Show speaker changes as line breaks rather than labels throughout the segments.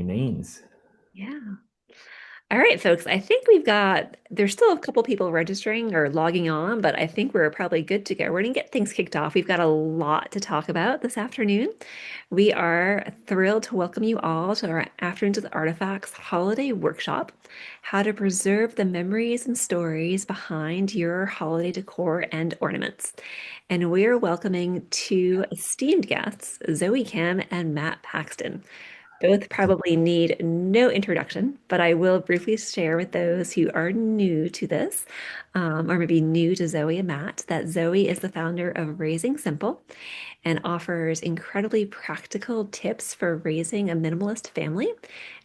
remains.
Yeah. All right, folks. I think there's still a couple people registering or logging on, but I think we're probably good to go. We're going to get things kicked off. We've got a lot to talk about this afternoon. We are thrilled to welcome you all to our Afternoons with Artifacts Holiday Workshop, how to preserve the memories and stories behind your holiday decor and ornaments. And we're welcoming two esteemed guests, Zoe Kim and Matt Paxton. Both probably need no introduction, but I will briefly share with those who are new to this, or maybe new to Zoe and Matt, that Zoe is the founder of Raising Simple and offers incredibly practical tips for raising a minimalist family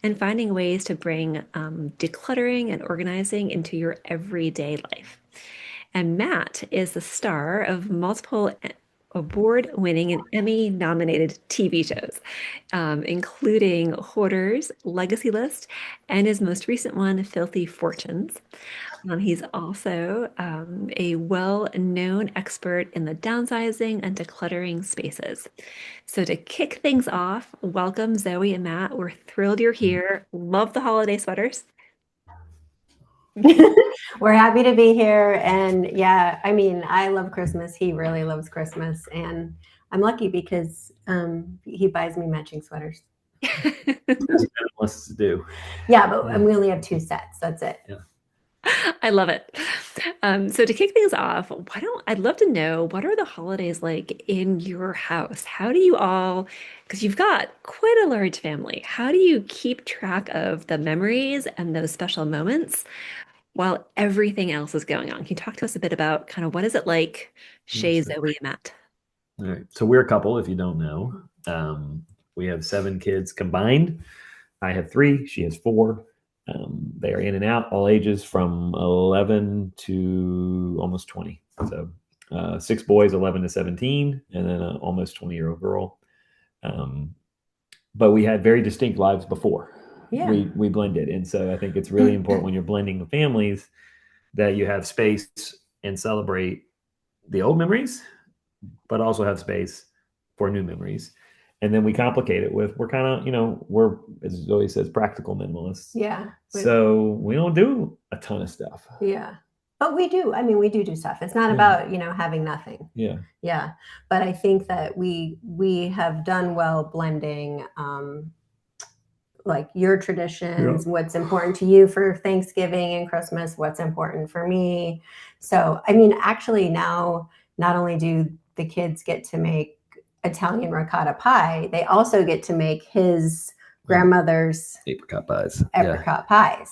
and finding ways to bring decluttering and organizing into your everyday life. And Matt is the star of multiple award-winning and Emmy-nominated TV shows, including Hoarders, Legacy List, and his most recent one, Filthy Fortunes. He's also a well-known expert in the downsizing and decluttering spaces. So to kick things off, welcome Zoe and Matt. We're thrilled you're here. Love the holiday sweaters.
We're happy to be here. And yeah, I mean, I love Christmas. He really loves Christmas. And I'm lucky because he buys me matching sweaters.
Wants to do.
Yeah, but we only have 2 sets. That's it.
Yeah.
I love it. So to kick things off, I'd love to know what are the holidays like in your house? How do you all, because you've got quite a large family, how do you keep track of the memories and those special moments while everything else is going on? Can you talk to us a bit about kind of what is it like, Shay,
Sure.
Zoe, and Matt?
All right. So we're a couple, if you don't know. We have 7 kids combined. I have 3. She has 4. They are in and out, all ages from 11 to almost 20. So 6 boys, 11 to 17, and then an almost 20-year-old girl. But we had very distinct lives before.
Yeah.
We blended. And so I think it's really important when you're blending the families that you have space and celebrate the old memories, but also have space for new memories. And then we complicate it with we're kind of, we're, as Zoe says, practical minimalists.
Yeah.
So we don't do a ton of stuff.
Yeah. But we do. I mean, we do stuff. It's not about, having nothing.
Yeah.
Yeah. But I think that we have done well blending like your traditions, what's important to you for Thanksgiving and Christmas, what's important for me. So, I mean, actually now, not only do the kids get to make Italian ricotta pie, they also get to make his grandmother's
apricot pies.
Pies.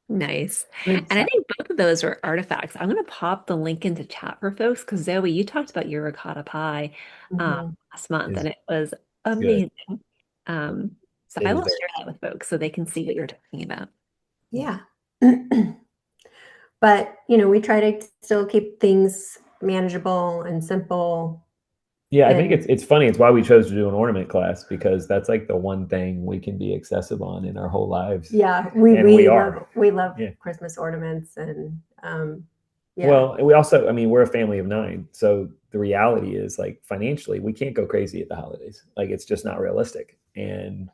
Nice. And I think both of those are artifacts. I'm going to pop the link into chat for folks because Zoe, you talked about your ricotta pie last month and it was amazing. So I will share that with folks so they can see what you're talking about.
Yeah. But, we try to still keep things manageable and simple.
Yeah, I think it's funny. It's why we chose to do an ornament class because that's like the one thing we can be excessive on in our whole lives.
Yeah, we love Christmas ornaments and
Well, we also, I mean, we're a family of 9, so the reality is like financially we can't go crazy at the holidays. Like it's just not realistic, and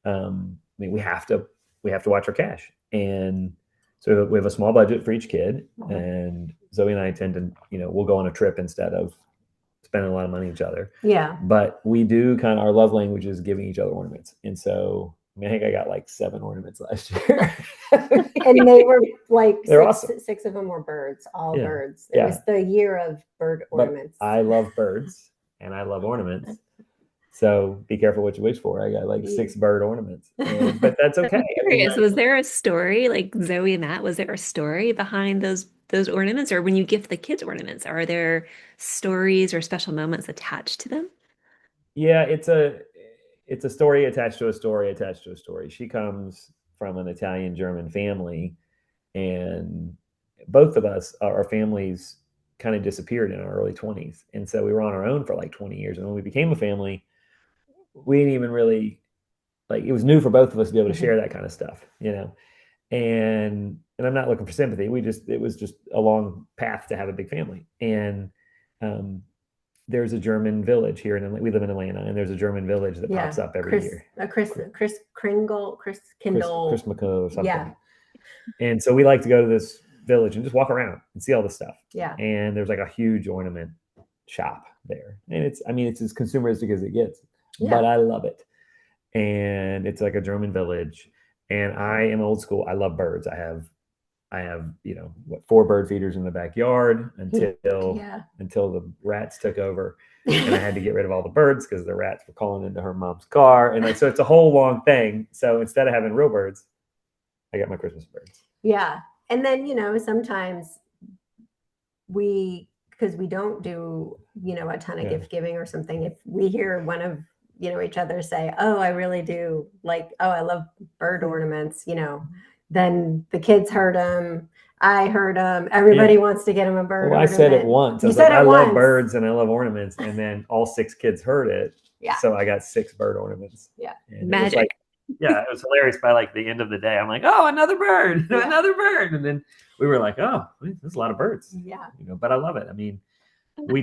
I mean we have to watch our cash, and so we have a small budget for each kid, and Zoe and I tend to, we'll go on a trip instead of spending a lot of money on each other.
Yeah.
But we do kind of, our love language is giving each other ornaments. And so, I mean, I think I got like 7 ornaments last year.
And they were like,
awesome.
6 of them were birds, all birds. It was the year of bird ornaments.
But I love birds and I love ornaments. So be careful what you wish for. I got like 6 bird ornaments, but that's okay.
I'm curious, was there a story, like Zoe and Matt, was there a story behind those ornaments? Or when you gift the kids ornaments, are there stories or special moments attached to them?
Yeah, it's a story attached to a story attached to a story. She comes from an Italian-German family, and both of us, our families kind of disappeared in our early 20s. And so we were on our own for like 20 years. And when we became a family, we didn't even really, like, it was new for both of us to be able to share that kind of stuff, and I'm not looking for sympathy. It was just a long path to have a big family. And there's a German village here in Atlanta. We live in Atlanta, and there's a German village that pops up every year.
Chris Kringle, Chris Kindle.
Chris McCo or something.
Yeah.
And so we like to go to this village and just walk around and see all the stuff.
Yeah.
And there's like a huge ornament shop there. And it's as consumeristic as it gets, but I love it. And it's like a German village. And I am old school. I love birds. I have, 4 bird feeders in the backyard until the rats took over. And I had to get rid of all the birds because the rats were calling into her mom's car. And so it's a whole long thing. So instead of having real birds, I got my Christmas birds.
Yeah. And then, sometimes because we don't do, a ton of gift giving or something, if we hear one of, each other say, oh, I really do I love bird ornaments, then the kids heard them. I heard them. Everybody wants to get them a bird ornament.
I said it once. I love birds and I love ornaments. And then all 6 kids heard it. Yeah. So I got 6 bird ornaments.
Yeah. Magic.
It was hilarious. By like the end of the day, I'm like, oh, another bird, another bird. And then we were like, oh, there's a lot of birds.
Yeah.
But I love it. I mean, we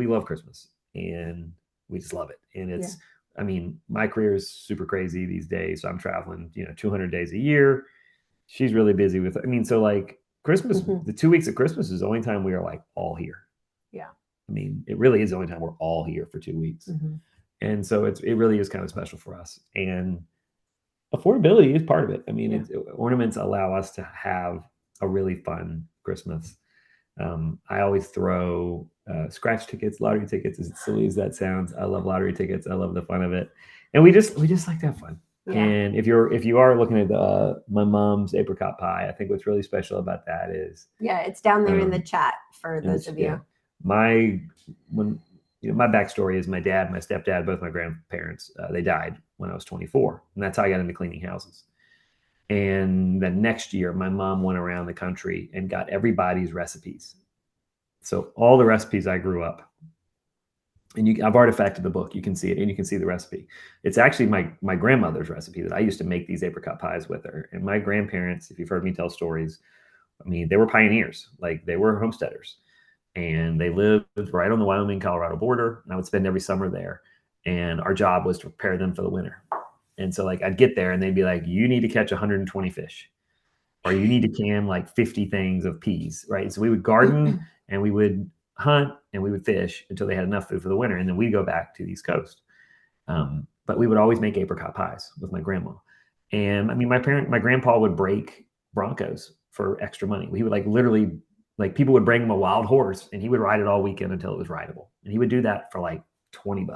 love Christmas and we just love it. And it's, my career is super crazy these days. So I'm traveling, 200 days a year. She's really busy with, so like Christmas, the 2 weeks of Christmas is the only time we are like all here. Yeah. It really is the only time we're all here for 2 weeks. And so it really is kind of special for us. And affordability is part of it. Ornaments allow us to have a really fun Christmas. I always throw scratch tickets, lottery tickets, as silly as that sounds. I love lottery tickets. I love the fun of it. And we just like to have fun. Yeah. And if you are looking at my mom's apricot pie, I think what's really special about that is
it's down there in the chat for those of you.
My backstory is my dad, my stepdad, both my grandparents, they died when I was 24, and that's how I got into cleaning houses. And then next year, my mom went around the country and got everybody's recipes. So all the recipes I grew up. And I've artifacted the book. You can see it, and you can see the recipe. It's actually my grandmother's recipe that I used to make these apricot pies with her. And my grandparents, if you've heard me tell stories, they were pioneers. Like, they were homesteaders. And they lived right on the Wyoming-Colorado border. And I would spend every summer there. And our job was to prepare them for the winter. And so, like, I'd get there, and they'd be like, you need to catch 120 fish. Or you need to can, like, 50 things of peas, right? So we would garden, and we would hunt, and we would fish until they had enough food for the winter, and then we'd go back to the East Coast. But we would always make apricot pies with my grandma. And my grandpa would break Broncos for extra money. He would literally people would bring him a wild horse, and he would ride it all weekend until it was rideable. And he would do that for like $20,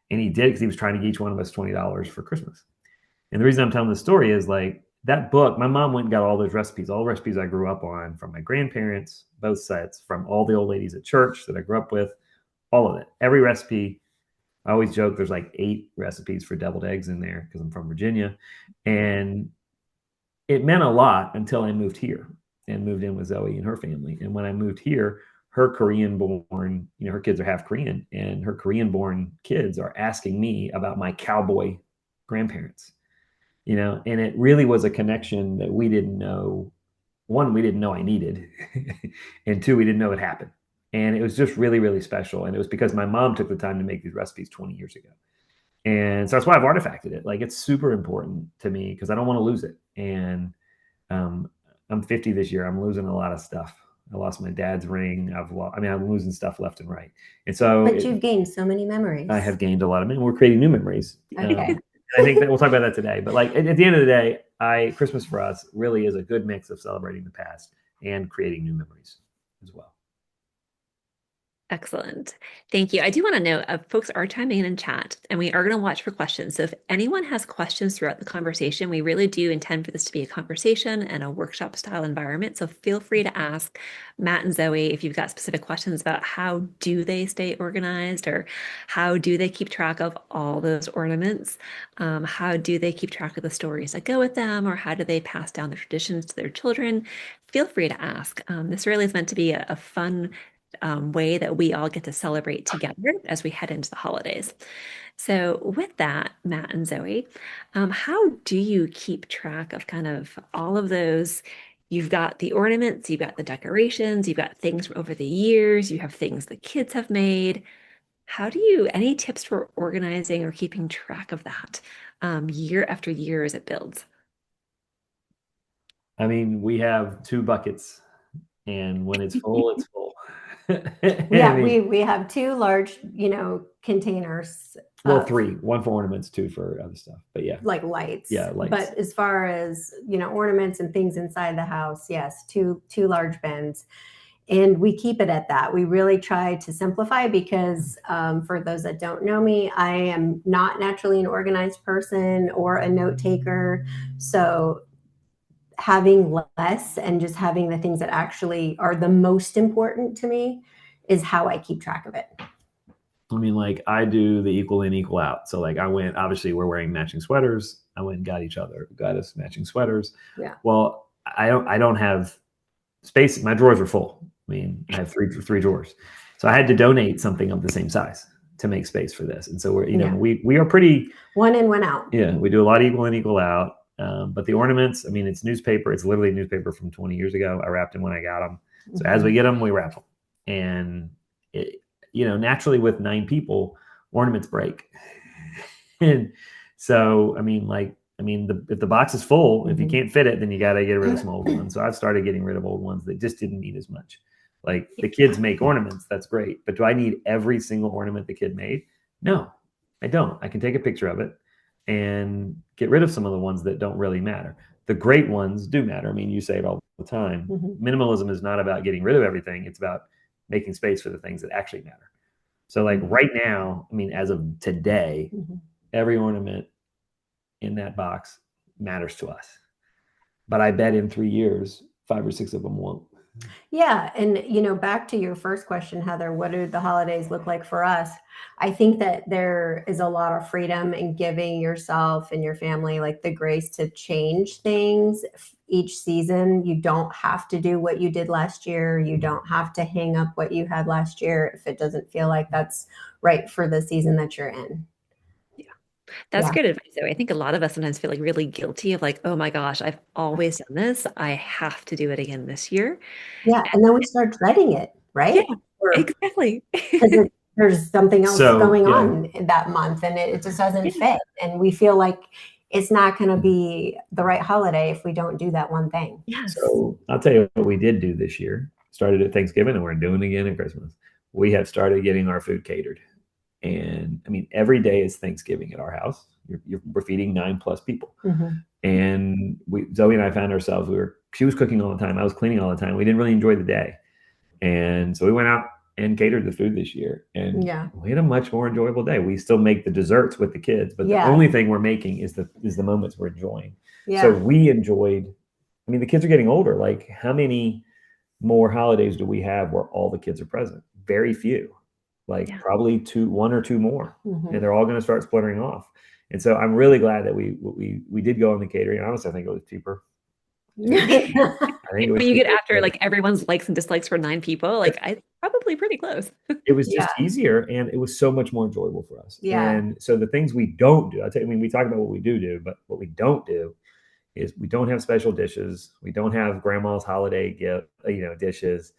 and he did because he was trying to get each one of us $20 for Christmas. And the reason I'm telling this story is that book, my mom went and got all those recipes, all the recipes I grew up on from my grandparents, both sets, from all the old ladies at church that I grew up with, all of it. Every recipe. I always joke there's like 8 recipes for deviled eggs in there because I'm from Virginia. And it meant a lot until I moved here and moved in with Zoe and her family. And when I moved here, her Korean-born, her kids are half Korean, and her Korean-born kids are asking me about my cowboy grandparents. And it really was a connection that we didn't know. 1, we didn't know I needed, and 2, we didn't know it happened. And it was just really, really special. And it was because my mom took the time to make these recipes 20 years ago. And so that's why I've artifacted it. It's super important to me because I don't want to lose it. And I'm 50 this year. I'm losing a lot of stuff. I lost my dad's ring. I'm losing stuff left and right. And so,
but you've gained so many memories.
I have gained a lot of memories. We're creating new memories.
Okay.
I think that we'll talk about that today. But at the end of the day, Christmas for us really is a good mix of celebrating the past and creating new memories as well.
Excellent. Thank you. I do want to note, folks are chiming in chat, and we are going to watch for questions. So if anyone has questions throughout the conversation, we really do intend for this to be a conversation and a workshop style environment. So feel free to ask Matt and Zoe if you've got specific questions about how do they stay organized, or how do they keep track of all those ornaments? How do they keep track of the stories that go with them, or how do they pass down the traditions to their children? Feel free to ask. This really is meant to be a fun way that we all get to celebrate together as we head into the holidays. So with that, Matt and Zoe, how do you keep track of kind of all of those You've got the ornaments, you've got the decorations, you've got things from over the years, you have things the kids have made. Any tips for organizing or keeping track of that year after year as it builds?
I mean, we have 2 buckets, and when it's full, it's full.
Yeah,
I mean,
we have 2 large, containers
well,
of
3, 1 for ornaments, 2 for other stuff. But yeah,
like lights.
yeah, lights.
But as far as, ornaments and things inside the house, yes, 2 large bins. And we keep it at that. We really try to simplify because for those that don't know me, I am not naturally an organized person or a note taker. So having less and just having the things that actually are the most important to me is how I keep track of it.
I mean, like I do the equal in, equal out. So like I went, obviously we're wearing matching sweaters. I went and got us matching sweaters.
Yeah.
Well, I don't have space. My drawers are full. I mean, I have three drawers. So I had to donate something of the same size to make space for this. And so we are pretty
one in, one out.
Yeah, we do a lot of equal in, equal out. But the ornaments, I mean, it's newspaper. It's literally newspaper from 20 years ago. I wrapped them when I got them. So as we get them, we wrap them. And naturally with 9 people, ornaments break. And so, if the box is full, if you can't fit it, then you got to get rid of some old ones. So I've started getting rid of old ones that just didn't need as much. Like the kids make ornaments, that's great. But do I need every single ornament the kid made? No, I don't. I can take a picture of it and get rid of some of the ones that don't really matter. The great ones do matter. I mean, you say it all the time. Minimalism is not about getting rid of everything. It's about making space for the things that actually matter. So like right now, I mean, as of today, every ornament in that box matters to us. But I bet in 3 years, 5 or 6 of them won't.
Yeah. And, back to your first question, Heather, what do the holidays look like for us? I think that there is a lot of freedom in giving yourself and your family like the grace to change things each season. You don't have to do what you did last year. You don't have to hang up what you had last year if it doesn't feel like that's right for the season that you're in.
That's good advice, though. I think a lot of us sometimes feel like really guilty of like, oh my gosh, I've always done this. I have to do it again this year.
Yeah. And then we start dreading it, right?
Yeah, exactly.
Because there's something else going
yeah.
on in that month and it just doesn't fit. And we feel like it's not going to be the right holiday if we don't do that one thing.
Yes.
So I'll tell you what we did do this year. Started at Thanksgiving and we're doing it again at Christmas. We have started getting our food catered. And I mean, every day is Thanksgiving at our house. We're feeding 9+ people. And Zoe and I found ourselves, she was cooking all the time. I was cleaning all the time. We didn't really enjoy the day. And so we went out and catered the food this year. And we had a much more enjoyable day. We still make the desserts with the kids, but the only thing we're making is the moments we're enjoying. So we enjoyed, I mean, the kids are getting older. Like how many more holidays do we have where all the kids are present? Very few. Probably 1 or 2 more, and they're all going to start splintering off. And so I'm really glad that we did go on the catering. Honestly, I think it was cheaper. I think it was
when you get after like everyone's likes and dislikes for 9 people, like I probably pretty close.
It was just easier, and it was so much more enjoyable for us.
Yeah.
And so the things we don't do, we talk about what we do, but what we don't do is we don't have special dishes. We don't have grandma's holiday gift, dishes.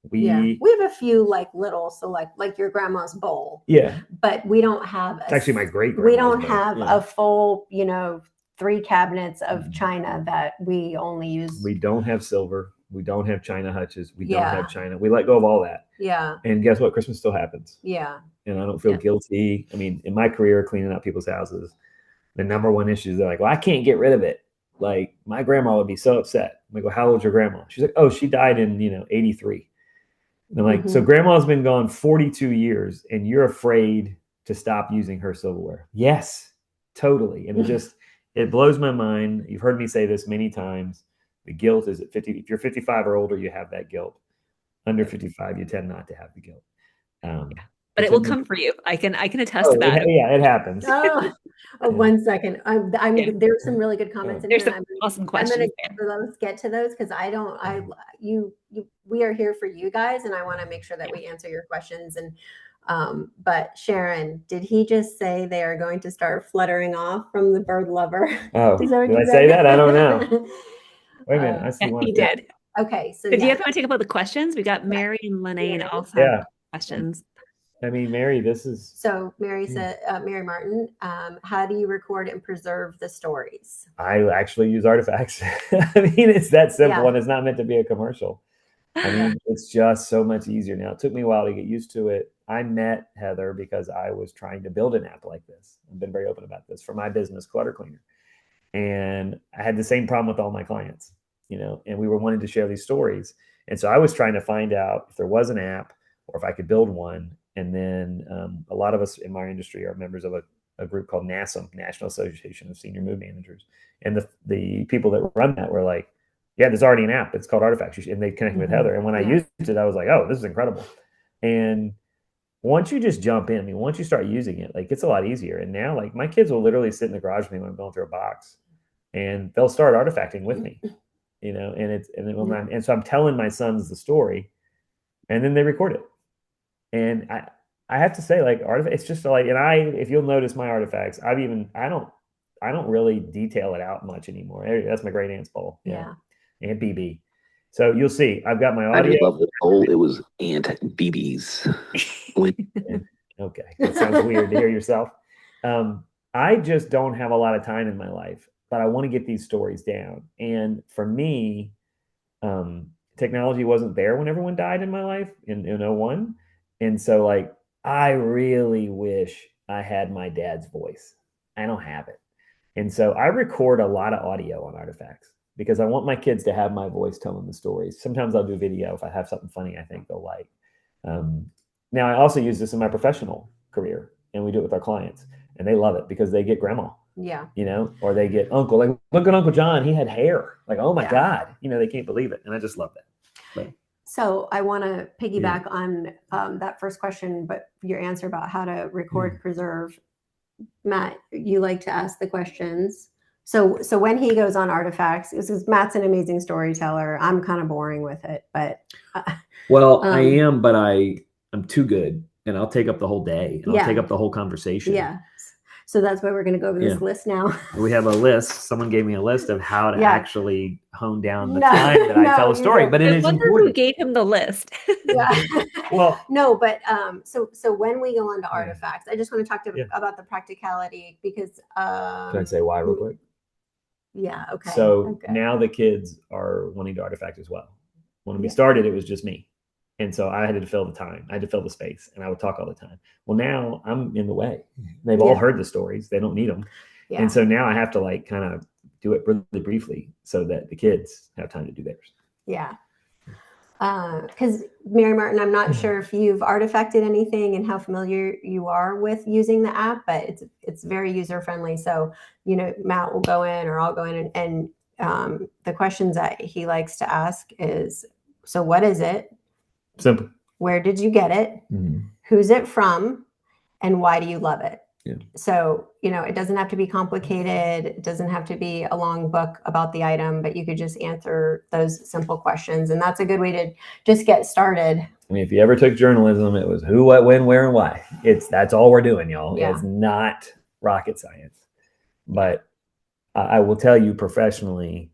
We
have a few little, so like your grandma's bowl.
Yeah.
But we don't have
it's actually my great grandma's
we don't
bowl.
have a full, 3 cabinets of china that we only use.
We don't have silver. We don't have china hutches. We don't have china. We let go of all that.
Yeah.
And guess what? Christmas still happens.
Yeah.
And I don't feel guilty. I mean, in my career cleaning out people's houses, the number one issue is they're like, well, I can't get rid of it. Like my grandma would be so upset. I'm like, well, how old's your grandma? She's like, oh, she died in, 83. And I'm like, so grandma's been gone 42 years and you're afraid to stop using her silverware. Yes, totally. And it blows my mind. You've heard me say this many times. The guilt is at 50. If you're 55 or older, you have that guilt. Under 55, you tend not to have the guilt.
But it will come for you. I can attest to that.
It happens.
1 second. There's some really good comments in
There's
here.
some awesome questions.
Let's get to those because we are here for you guys, and I want to make sure that we answer your questions. And but Sharon, did he just say they are going to start fluttering off from the bird lover?
Oh, did I say that? I don't know. Wait a minute. I see
Yeah,
one.
he
Yeah.
did.
Okay, so
So do you
yeah,
guys want to take about the questions? We got
yeah,
Mary and Lene
Mary.
also have
Yeah.
questions.
I mean, Mary, this is,
So Mary
hmm,
said, Mary Martin, how do you record and preserve the stories?
I actually use artifacts. I mean, it's that simple
Yeah,
and it's not meant to be a commercial. I
yeah.
mean, it's just so much easier now. It took me a while to get used to it. I met Heather because I was trying to build an app like this. I've been very open about this for my business, Clutter Cleaner. And I had the same problem with all my clients, and we were wanting to share these stories. And so I was trying to find out if there was an app or if I could build one. And then a lot of us in my industry are members of a group called NASM, National Association of Senior Mood Managers. And the people that run that were like, yeah, there's already an app. It's called Artifacts. And they connected with Heather. And when I
Yeah.
used it, I was like, oh, this is incredible. And once you just jump in, I mean, once you start using it, like it's a lot easier. And now, like my kids will literally sit in the garage with me when I'm going through a box, and they'll start artifacting with me, and so I'm telling my sons the story, and then they record it. And I have to say, like artifact, it's just like, and if you'll notice my artifacts, I don't really detail it out much anymore. That's my great aunt's bowl,
Yeah.
Aunt BB. So you'll see, I've got my
I
audio.
didn't love the bowl. It was Aunt BB's.
Okay, that sounds weird to hear yourself. I just don't have a lot of time in my life, but I want to get these stories down. And for me, technology wasn't there when everyone died in my life in 01. And so, like, I really wish I had my dad's voice. I don't have it. And so I record a lot of audio on Artifacts because I want my kids to have my voice telling the stories. Sometimes I'll do video if I have something funny I think they'll like. Um, Now, I also use this in my professional career, and we do it with our clients, and they love it because they get grandma,
Yeah.
or they get uncle. Like, look at Uncle John, he had hair. Like, oh my
Yeah.
God, they can't believe it, and I just love that. But,
So I want to piggyback on that first question, but your answer about how to record, preserve. Matt, you like to ask the questions. So when he goes on Artifacts, because Matt's an amazing storyteller, I'm kind of boring with it, but
well, I am, but I'm too good, and I'll take up the whole day, and I'll take up the whole conversation.
Yeah. So that's why we're going to go over this list now.
We have a list. Someone gave me a list of how to actually hone down the time that I tell a story, but it is important.
Who gave him the list?
Yeah.
Well,
no, but so when we go into Artifacts, I just want to talk about the practicality because
can I say why real quick?
Yeah. Okay.
So now the kids are wanting to artifact as well. When we started, it was just me. And so I had to fill the time. I had to fill the space, and I would talk all the time. Well, now I'm in the way. They've all heard the stories. They don't need them. Yeah. And so now I have to like kind of do it really briefly so that the kids have time to do theirs.
Yeah. Because Mary Martin, I'm not sure if you've artifacted anything and how familiar you are with using the app, but it's very user friendly. So, Matt will go in or I'll go in and the questions that he likes to ask is, so what is it?
Simple.
Where did you get it? Mm-hmm. Who's it from? And why do you love it? Yeah. So, it doesn't have to be complicated. It doesn't have to be a long book about the item, but you could just answer those simple questions. And that's a good way to just get started. I
mean, if you ever took journalism, it was who, what, when, where, and why. That's all we're doing, y'all. Yeah. It's not rocket science. But I will tell you professionally,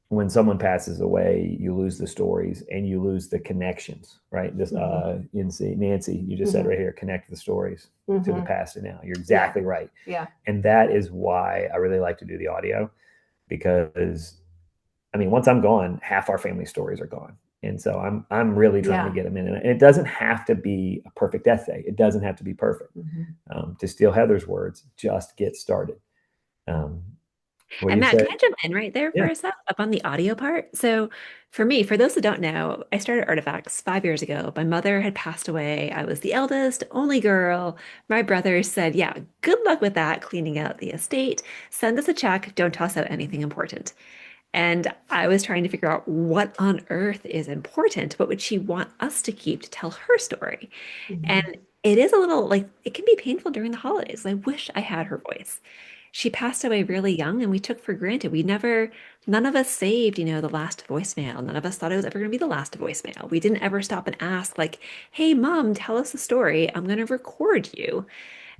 when someone passes away, you lose the stories and you lose the connections, right? This Nancy, you just said right here, connect the stories to the past and now. You're exactly right.
Yeah.
And that is why I really like to do the audio, because once I'm gone, half our family stories are gone. And so I'm really trying to get them in. And it doesn't have to be a perfect essay. It doesn't have to be perfect. To steal Heather's words, just get started.
And Matt, can I jump in right there for a sec up on the audio part? So for me, for those that don't know, I started Artifacts 5 years ago. My mother had passed away. I was the eldest, only girl. My brother said, yeah, good luck with that, cleaning out the estate. Send us a check. Don't toss out anything important. And I was trying to figure out what on earth is important. What would she want us to keep to tell her story? And it is a little it can be painful during the holidays. I wish I had her voice. She passed away really young and we took for granted. None of us saved, the last voicemail. None of us thought it was ever going to be the last voicemail. We didn't ever stop and ask hey, Mom, tell us the story. I'm going to record you.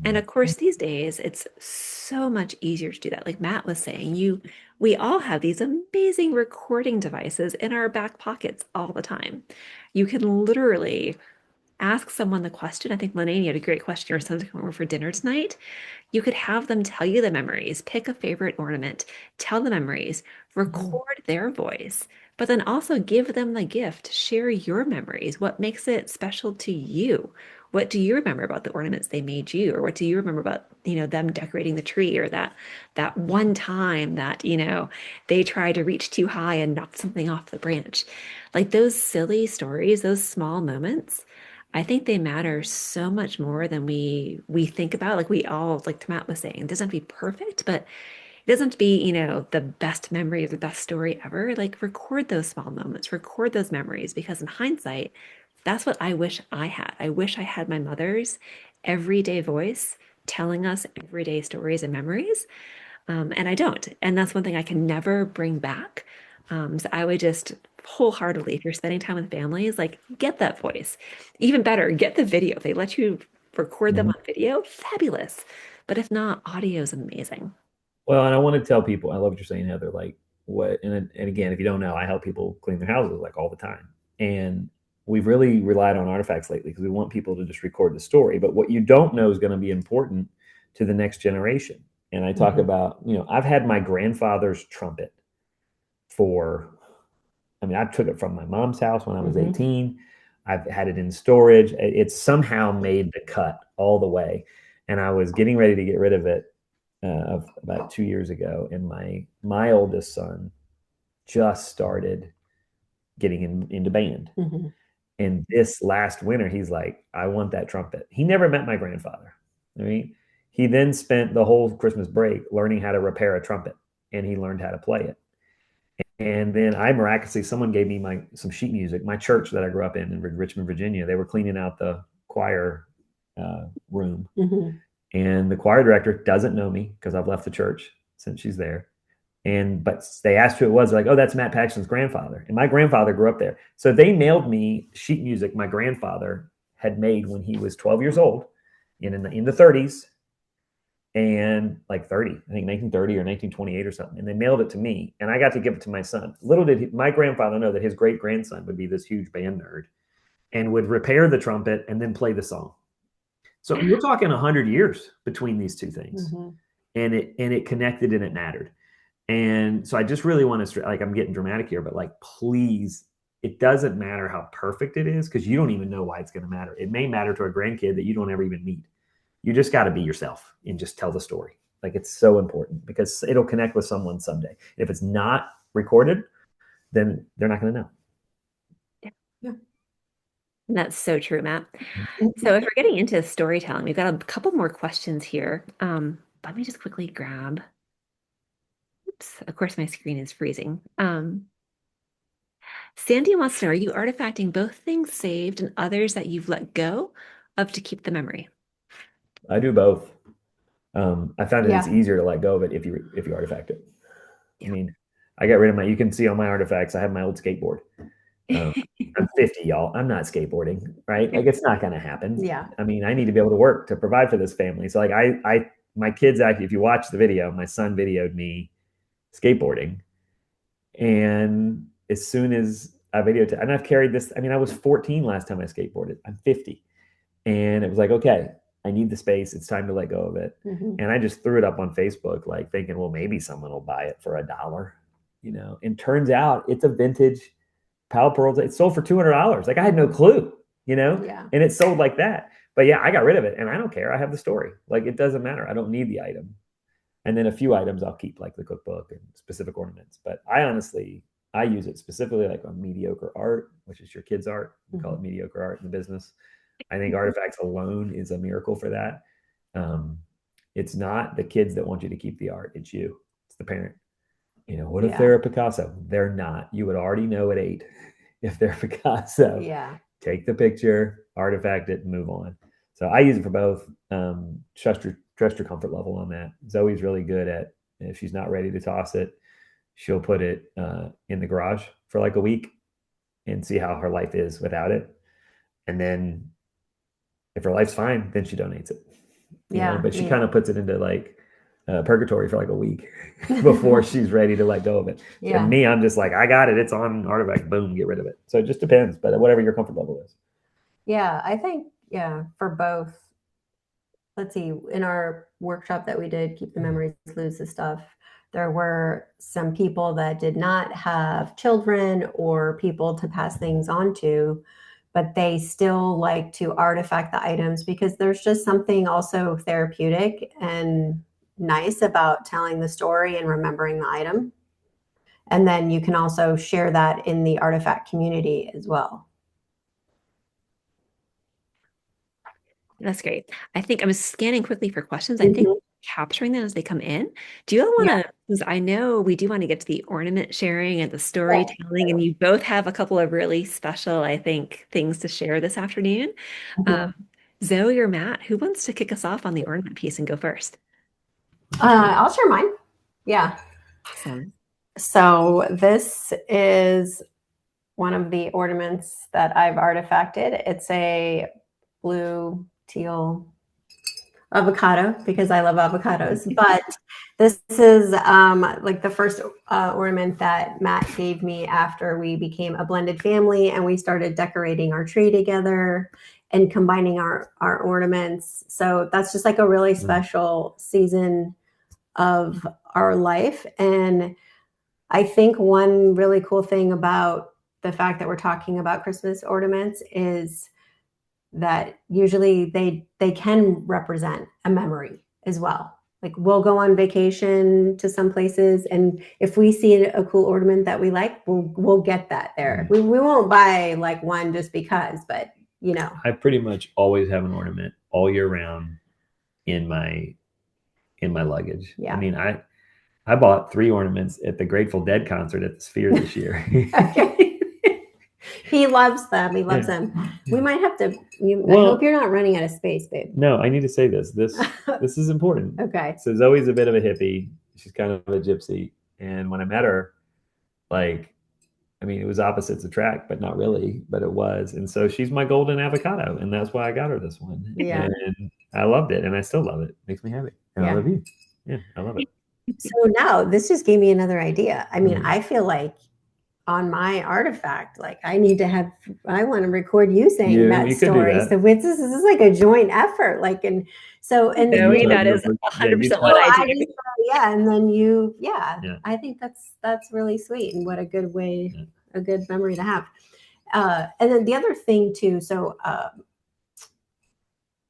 And of course, these days it's so much easier to do that. Like Matt was saying, we all have these amazing recording devices in our back pockets all the time. You can literally ask someone the question. I think Lene had a great question or something to come over for dinner tonight. You could have them tell you the memories, pick a favorite ornament, tell the memories, record their voice, but then also give them the gift, share your memories. What makes it special to you? What do you remember about the ornaments they made you? Or what do you remember about, them decorating the tree or that one time that, they tried to reach too high and knocked something off the branch? Like those silly stories, those small moments. I think they matter so much more than we think about. Like we all, like Matt was saying, it doesn't have to be perfect, but it doesn't have to be, the best memory or the best story ever. Like record those small moments, record those memories, because in hindsight, that's what I wish I had. I wish I had my mother's everyday voice telling us everyday stories and memories. And I don't. And that's one thing I can never bring back. So I would just wholeheartedly, if you're spending time with families, like get that voice. Even better, get the video. If they let you record them
Mhm.
on video, fabulous. But if not, audio is amazing.
Well, and I want to tell people, I love what you're saying, Heather. Like and again, if you don't know, I help people clean their houses like all the time. And we've really relied on artifacts lately because we want people to just record the story. But what you don't know is going to be important to the next generation. And I talk about, I've had my grandfather's trumpet for, I took it from my mom's house when I was 18. I've had it in storage. It's somehow made the cut all the way. And I was getting ready to get rid of it about 2 years ago. And my oldest son just started getting into band. And this last winter, he's like, I want that trumpet. He never met my grandfather. I mean, he then spent the whole Christmas break learning how to repair a trumpet, and he learned how to play it. And then someone gave me some sheet music. My church that I grew up in Richmond, Virginia, they were cleaning out the choir room. And the choir director doesn't know me because I've left the church since she's there. But they asked who it was. They're like, oh, that's Matt Paxton's grandfather. And my grandfather grew up there. So they mailed me sheet music my grandfather had made when he was 12 years old in the 30s. And like 30, I think 1930 or 1928 or something. And they mailed it to me, and I got to give it to my son. Little did my grandfather know that his great grandson would be this huge band nerd and would repair the trumpet and then play the song. So we're talking 100 years between these two things, and it connected and it mattered. And so I just really want to, like, I'm getting dramatic here, but like, please, it doesn't matter how perfect it is, because you don't even know why it's going to matter. It may matter to a grandkid that you don't ever even meet. You just got to be yourself and just tell the story. Like, it's so important because it'll connect with someone someday. If it's not recorded, then they're not going to know.
Yeah. That's so true, Matt. So if we're getting into storytelling, we've got a couple more questions here. Let me just quickly grab. Oops, of course my screen is freezing. Sandy wants to know, are you artifacting both things saved and others that you've let go of to keep the memory?
I do both. I found it's easier to let go of it if you artifact it. I mean, I got rid of you can see on my artifacts, I have my old skateboard. I'm 50, y'all. I'm not skateboarding, right? Like, it's not going to happen.
Yeah.
I mean, I need to be able to work to provide for this family. So like my kids, actually, if you watch the video, my son videoed me skateboarding. And as soon as I videotaped, and I've carried this, I was 14 last time I skateboarded. I'm 50. And it was like, okay, I need the space. It's time to let go of it. And I just threw it up on Facebook, like thinking, well, maybe someone will buy it for $1, and turns out it's a vintage Powell Pearls. It sold for $200. Like, I had no clue, and it sold like that. But yeah, I got rid of it, and I don't care. I have the story. Like, it doesn't matter. I don't need the item. And then a few items I'll keep, like the cookbook and specific ornaments. But I use it specifically like on mediocre art, which is your kids' art. We call it mediocre art in the business. I think artifacts alone is a miracle for that. It's not the kids that want you to keep the art. It's you. It's the parent. What if they're a Picasso? They're not. You would already know at 8 if they're Picasso.
Yeah.
Take the picture, artifact it, and move on. So I use it for both. Trust your comfort level on that. Zoe's really good at, if she's not ready to toss it, she'll put it in the garage for like a week and see how her life is without it. And then if her life's fine, then she donates it.
Yeah,
but she
me-
kind of puts it into like purgatory for like a week before she's ready to let go of it.
Yeah.
And me, I'm just like, I got it. It's on Artifact. Boom, get rid of it. So it just depends, but whatever your comfort level is.
Yeah, I think, for both. Let's see, in our workshop that we did, Keep the Memories, Lose the Stuff, there were some people that did not have children or people to pass things on to, but they still like to artifact the items because there's just something also therapeutic and nice about telling the story and remembering the item. And then you can also share that in the artifact community as well.
That's great. I think I was scanning quickly for questions. I think capturing them as they come in. Do you all want to, because I know we do want to get to the ornament sharing and the storytelling, and you both have a couple of really special, I think, things to share this afternoon. Zoe or Matt, who wants to kick us off on the ornament piece and go first?
I'll share mine. Yeah.
Awesome.
So this is one of the ornaments that I've artifacted. It's a blue teal avocado because I love avocados. But this is like the first ornament that Matt gave me after we became a blended family and we started decorating our tree together and combining our ornaments. So that's just like a really special season of our life. And I think one really cool thing about the fact that we're talking about Christmas ornaments is that usually they can represent a memory as well. Like we'll go on vacation to some places, and if we see a cool ornament that we like, we'll get that there. We won't buy like one just because, but
I pretty much always have an ornament all year round in my luggage.
Yeah.
I mean, I bought 3 ornaments at the Grateful Dead concert at the Sphere this year.
He loves them. He loves them. We might have to. I hope you're not running out of space, babe.
No, I need to say this. This is important.
Okay.
So Zoe's a bit of a hippie. She's kind of a gypsy. And when I met her, like, I mean, it was opposites attract, but not really, but it was. And so she's my golden avocado, and that's why I got her this one.
Yeah.
And I loved it, and I still love it. Makes me happy. And I love you. Yeah, I love it.
So now this just gave me another idea. I mean, I feel like on my artifact, like I want to record you saying that story. So this is like a joint effort. Like, and
Zoe, that is 100% what I do.
And then I think that's really sweet, and what a good way, a good memory to have. And then the other thing too, so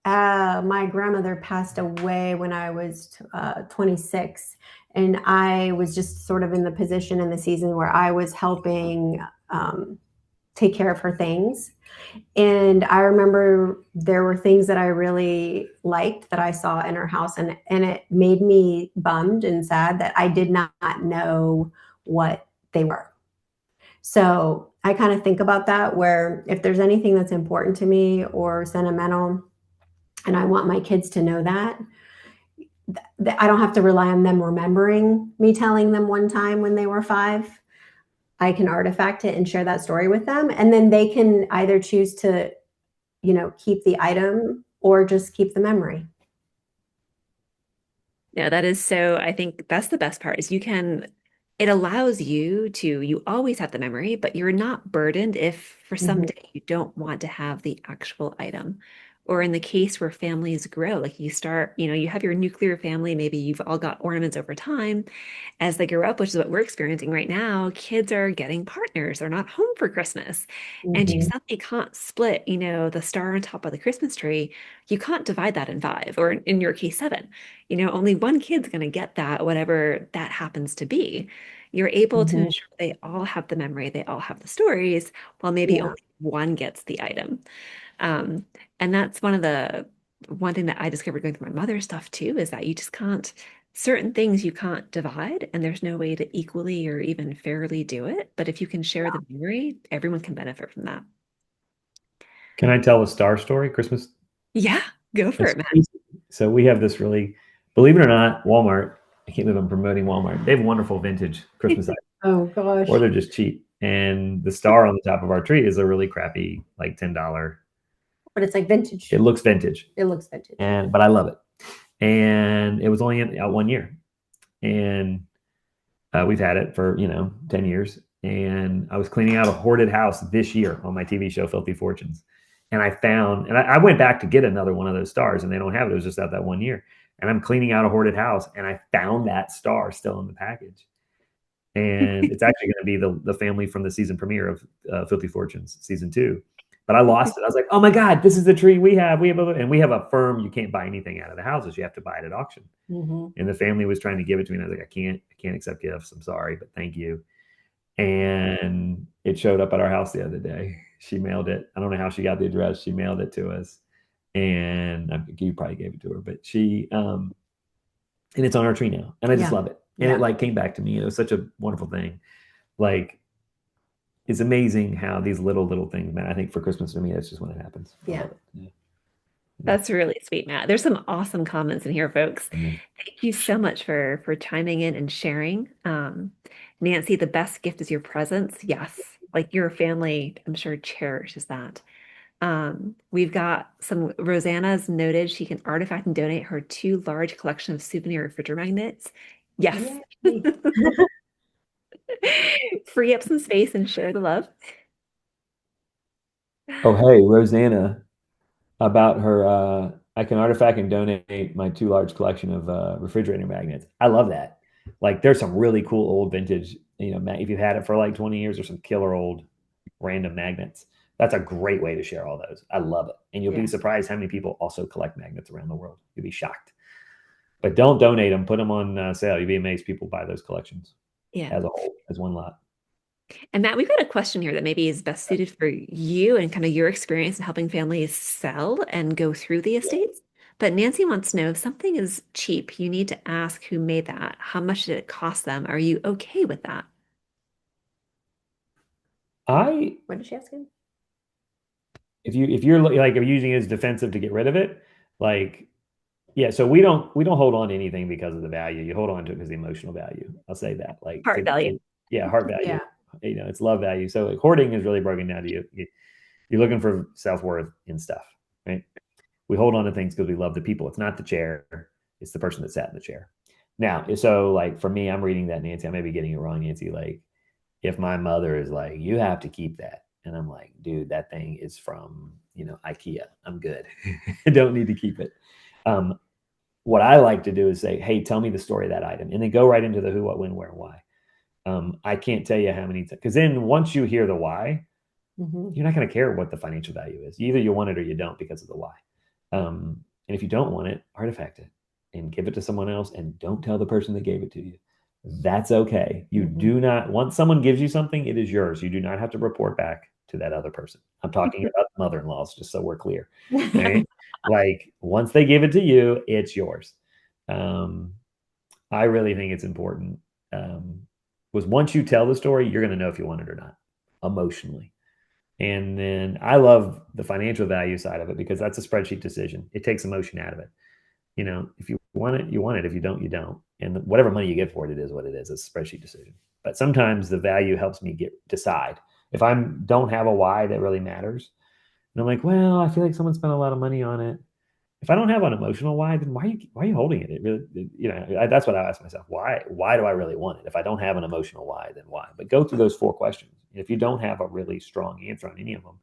my grandmother passed away when I was 26, and I was just sort of in the position in the season where I was helping take care of her things. And I remember there were things that I really liked that I saw in her house, and it made me bummed and sad that I did not know what they were. So I kind of think about that, where if there's anything that's important to me or sentimental, and I want my kids to know that I don't have to rely on them remembering me telling them one time when they were 5. I can artifact it and share that story with them. And then they can either choose to, keep the item or just keep the memory.
Yeah, that is so, I think that's the best part is it allows you always have the memory, but you're not burdened if for some day you don't want to have the actual item. Or in the case where families grow, like you start, you have your nuclear family, maybe you've all got ornaments over time. As they grow up, which is what we're experiencing right now, kids are getting partners. They're not home for Christmas. And you suddenly can't split, the star on top of the Christmas tree. You can't divide that in 5, or in your case, 7. Only one kid's going to get that, whatever that happens to be. You're able to ensure they all have the memory, they all have the stories, while maybe only one gets the item. And that's one thing that I discovered going through my mother's stuff too, is that you just can't, certain things you can't divide, and there's no way to equally or even fairly do it. But if you can share the memory, everyone can benefit from that.
Can I tell a star story? Christmas?
Yeah, go for it, Matt.
So we have this really, believe it or not, Walmart. I can't believe I'm promoting Walmart. They have wonderful vintage Christmas items.
Oh gosh.
Or they're just cheap. And the star on the top of our tree is a really crappy, like $10.
But it's like vintage.
It looks vintage.
It looks vintage.
But I love it. and it was only out 1 year, and we've had it for 10 years. And I was cleaning out a hoarded house this year on my TV show Filthy Fortunes, and I went back to get another one of those stars, and they don't have it. It was just out that 1 year, and I'm cleaning out a hoarded house, and I found that star still in the package. And it's actually going to be the family from the season premiere of Filthy Fortunes season 2. But I lost it. I was like, oh my God, this is the tree we have. And we have a firm. You can't buy anything out of the houses. You have to buy it at auction. And the family was trying to give it to me, and I was like, I can't accept gifts. I'm sorry, but thank you. And it showed up at our house the other day. She mailed it. I don't know how she got the address. She mailed it to us, and you probably gave it to her, but she and it's on our tree now, and I just love it. And it like came back to me. It was such a wonderful thing. Like, it's amazing how these little things, man. I think for Christmas, to me, that's just when it happens.
Yeah.
That's really sweet, Matt. There's some awesome comments in here, folks. Thank you so much for chiming in and sharing. Nancy, the best gift is your presence. Yes, like your family, I'm sure, cherishes that. We've got some. Rosanna's noted she can artifact and donate her 2 large collection of souvenir refrigerator magnets. Yes. Free up some space and share the love.
Oh, hey, Rosanna, about her, I can artifact and donate my 2 large collection of refrigerator magnets. I love that. Like, there's some really cool old vintage, if you've had it for like 20 years, or some killer old random magnets. That's a great way to share all those. I love it. And you'll be surprised how many people also collect magnets around the world. You'll be shocked. But don't donate them. Put them on sale. You'll be amazed people buy those collections as a whole, as one lot.
And Matt, we've got a question here that maybe is best suited for you and kind of your experience in helping families sell and go through the estates. But Nancy wants to know, if something is cheap, you need to ask who made that. How much did it cost them? Are you okay with that?
What did she ask him?
If you're like, if you're using it as defensive to get rid of it, like, yeah. So we don't hold on to anything because of the value. You hold on to it because of the emotional value. I'll say that. Like,
Heart value.
Heart value. It's love value. So like, hoarding is really broken down to you're looking for self-worth in stuff, right? We hold on to things because we love the people. It's not the chair. It's the person that sat in the chair. Now, so like for me, I'm reading that, Nancy. I may be getting it wrong, Nancy. Like, if my mother is like, you have to keep that, and I'm like, dude, that thing is from IKEA. I'm good. I don't need to keep it. What I like to do is say, hey, tell me the story of that item, and then go right into the who, what, when, where, and why. I can't tell you how many, because then once you hear the why, you're not going to care what the financial value is. Either you want it or you don't because of the why. And if you don't want it, artifact it and give it to someone else, and don't tell the person that gave it to you. That's okay. You do not, once someone gives you something, it is yours. You do not have to report back to that other person. I'm talking about mother-in-laws, just so we're clear. Right? Like, once they give it to you, it's yours. I really think it's important. Was once you tell the story, you're going to know if you want it or not, emotionally. And then I love the financial value side of it, because that's a spreadsheet decision. It takes emotion out of it. If you want it, you want it. If you don't, you don't. And whatever money you get for it, it is what it is. It's a spreadsheet decision. But sometimes the value helps me decide. If I don't have a why that really matters, and I'm like, well, I feel like someone spent a lot of money on it. If I don't have an emotional why, then why are you holding it? It really, that's what I ask myself. Why do I really want it? If I don't have an emotional why, then why? But go through those 4 questions. If you don't have a really strong answer on any of them,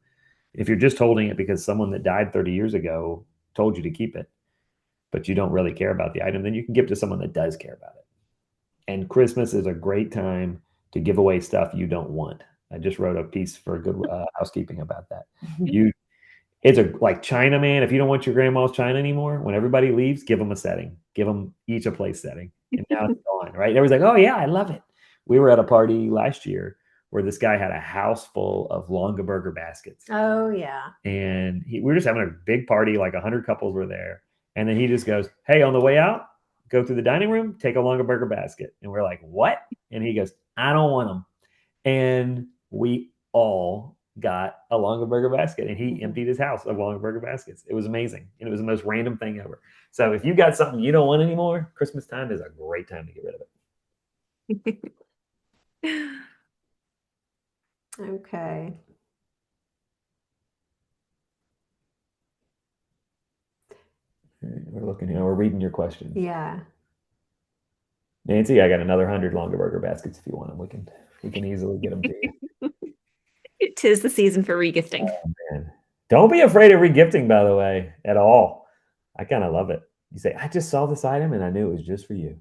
if you're just holding it because someone that died 30 years ago told you to keep it, but you don't really care about the item, then you can give it to someone that does care about it. And Christmas is a great time to give away stuff you don't want. I just wrote a piece for Good Housekeeping about that. It's like China, man. If you don't want your grandma's China anymore, when everybody leaves, give them a setting. Give them each a place setting. And now it's gone, right? Everyone's like, oh, yeah, I love it. We were at a party last year where this guy had a house full of Longaberger baskets.
Oh, yeah.
And we were just having a big party, like 100 couples were there. And then he just goes, hey, on the way out, go through the dining room, take a Longaberger basket. And we're like, what? And he goes, I don't want them. And we all got a Longaberger basket, and he emptied his house of Longaberger baskets. It was amazing. And it was the most random thing ever. So if you got something you don't want anymore, Christmas time is a great time to get rid of it.
Okay.
We're looking here. We're reading your questions.
Yeah.
Nancy, I got another 100 longer burger baskets if you want them. We can easily get them to you.
Tis the season for regifting.
Oh, man. Don't be afraid of regifting, by the way, at all. I kind of love it. You say, I just saw this item and I knew it was just for you.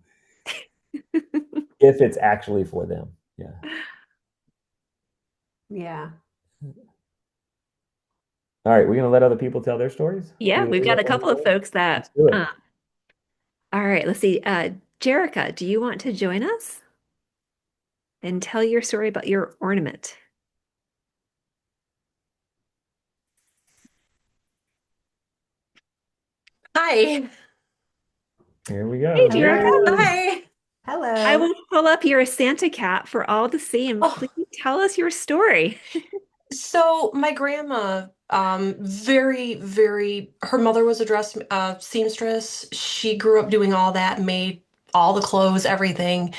If it's actually for them. Yeah.
Yeah.
All right, we're gonna let other people tell their stories.
Yeah, we've got a couple of folks
Let's
that
do it.
all right, let's see. Jerica, do you want to join us and tell your story about your ornament?
Hi.
Here we go.
Hey,
Yay.
Jerica.
Hi.
I
Hello.
will pull up your Santa cat for all to see, and
Oh,
please tell us your story.
so my grandma, her mother was a dress seamstress. She grew up doing all that, made all the clothes, everything,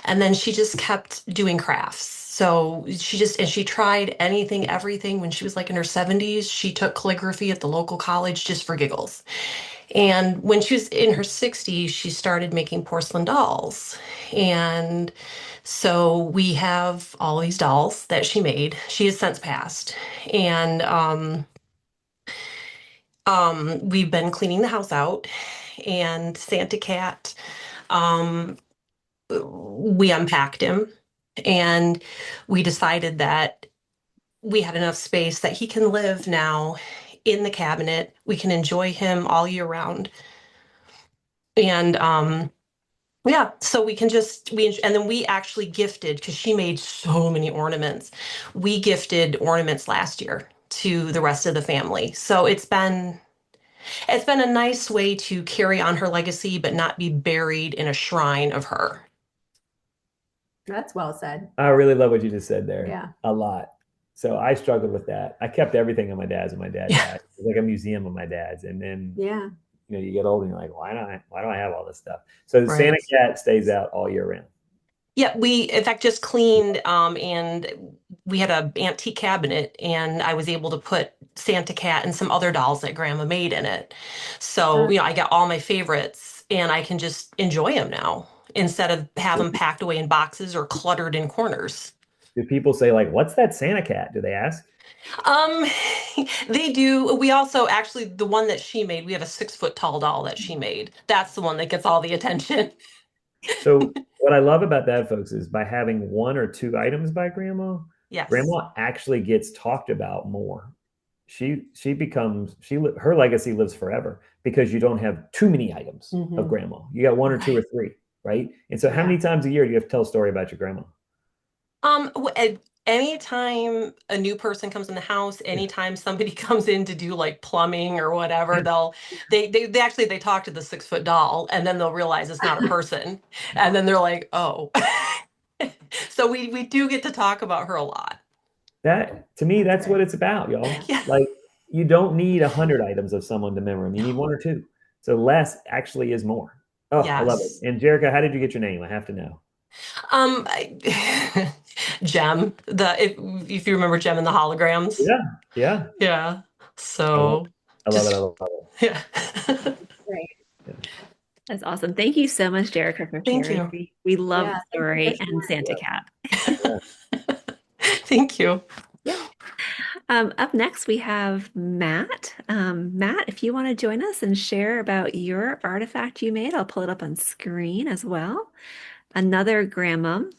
and then she just kept doing crafts. So she tried anything, everything. When she was like in her 70s, she took calligraphy at the local college just for giggles. And when she was in her 60s, she started making porcelain dolls. And so we have all these dolls that she made. She has since passed. And we've been cleaning the house out and Santa Cat, um, we unpacked him and we decided that we had enough space that he can live now in the cabinet. We can enjoy him all year round. And yeah, so we can just and then we actually gifted because she made so many ornaments. We gifted ornaments last year to the rest of the family. So it's been a nice way to carry on her legacy but not be buried in a shrine of her.
That's well said.
I really love what you just said there.
Yeah.
A lot. So I struggled with that. I kept everything of my dad's when my dad
Yeah.
died. It was like a museum of my dad's. And then
Yeah.
you get old and you're like, why do I have all this stuff? So the
Right.
Santa Cat stays out all year round.
Yeah, we in fact just cleaned and we had a antique cabinet and I was able to put Santa Cat and some other dolls that Grandma made in it. So, I got all my favorites and I can just enjoy them now instead of have them packed away in boxes or cluttered in corners.
Do people say like, what's that Santa Cat? Do they ask?
Um, they do. We also actually the one that she made, we have a 6 foot tall doll that she made. That's the one that gets all the attention.
So what I love about that, folks, is by having one or two items by
Yes.
grandma actually gets talked about more. She becomes her legacy lives forever because you don't have too many items of grandma. You got one or two or three, right? And so how many times a year do you have to tell a story about your grandma?
Anytime a new person comes in the house, anytime somebody comes in to do like plumbing or whatever, they actually they talk to the 6 foot doll and then they'll realize it's not a person. And then they're like, oh. So we do get to talk about her a lot.
That to me, that's what it's about, y'all.
Yeah.
Like you don't need 100 items of someone to remember them. You need one or two. So less actually is more. Oh, I love it.
Yes.
And Jerica, how did you get your name? I have to know.
Jem, if you remember Jem and the holograms.
Yeah, yeah.
Yeah. So
I love it. I
just
love it.
yeah.
Great.
That's awesome. Thank you so much, Jerica, for
Thank
sharing.
you.
We love
Yeah,
the
thank you
story
for
and
sharing.
Santa Cat.
Thank you.
Up next, we have Matt. Matt, if you want to join us and share about your artifact you made, I'll pull it up on screen as well. Another grandmom.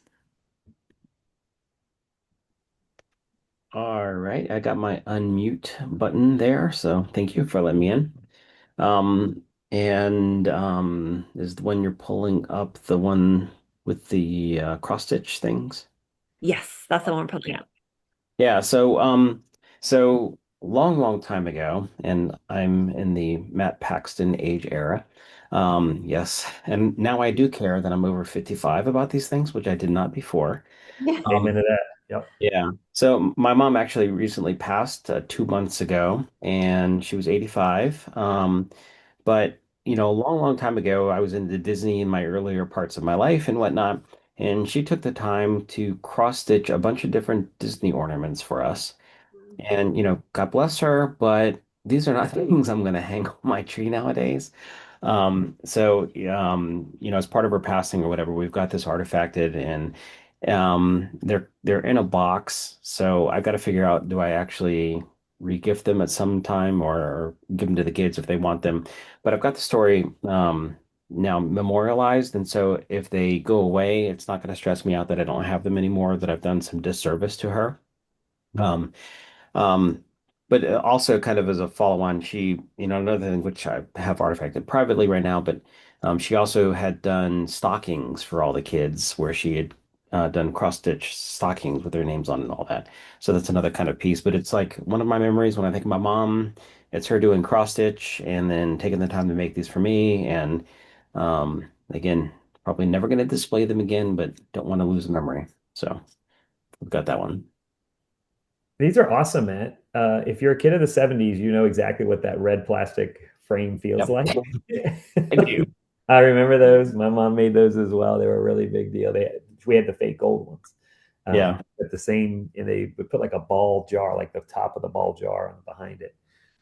All right, I got my unmute button there, so thank you for letting me in. Is the one you're pulling up the one with the cross stitch things?
Yes, that's the one we're pulling up.
Yeah, so long time ago, and I'm in the Matt Paxton age era. Yes, and now I do care that I'm over 55 about these things, which I did not before.
Yeah.
Amen to that. Yep.
Yeah. So my mom actually recently passed 2 months ago, and she was 85. But a long time ago, I was into Disney in my earlier parts of my life and whatnot, and she took the time to cross stitch a bunch of different Disney ornaments for us. And God bless her, but these are not things I'm going to hang on my tree nowadays. As part of her passing or whatever, we've got this artifacted, and they're in a box. So I've got to figure out, do I actually regift them at some time, or give them to the kids if they want them? But I've got the story now memorialized, and so if they go away, it's not going to stress me out that I don't have them anymore, that I've done some disservice to her. Um, um, but also kind of as a follow-on, she, another thing which I have artifacted privately right now, but she also had done stockings for all the kids where she had done cross-stitch stockings with their names on and all that. So that's another kind of piece. But it's like one of my memories when I think of my mom, it's her doing cross-stitch and then taking the time to make these for me. And again, probably never going to display them again, but don't want to lose a memory. So we've got that one.
These are awesome, Matt. If you're a kid of the 70s, you know exactly what that red plastic frame feels
Yep.
like.
I do.
I remember those. My mom made those as well. They were a really big deal. We had the fake gold ones.
Yeah.
But the same, and they would put like a ball jar, like the top of the ball jar on behind it.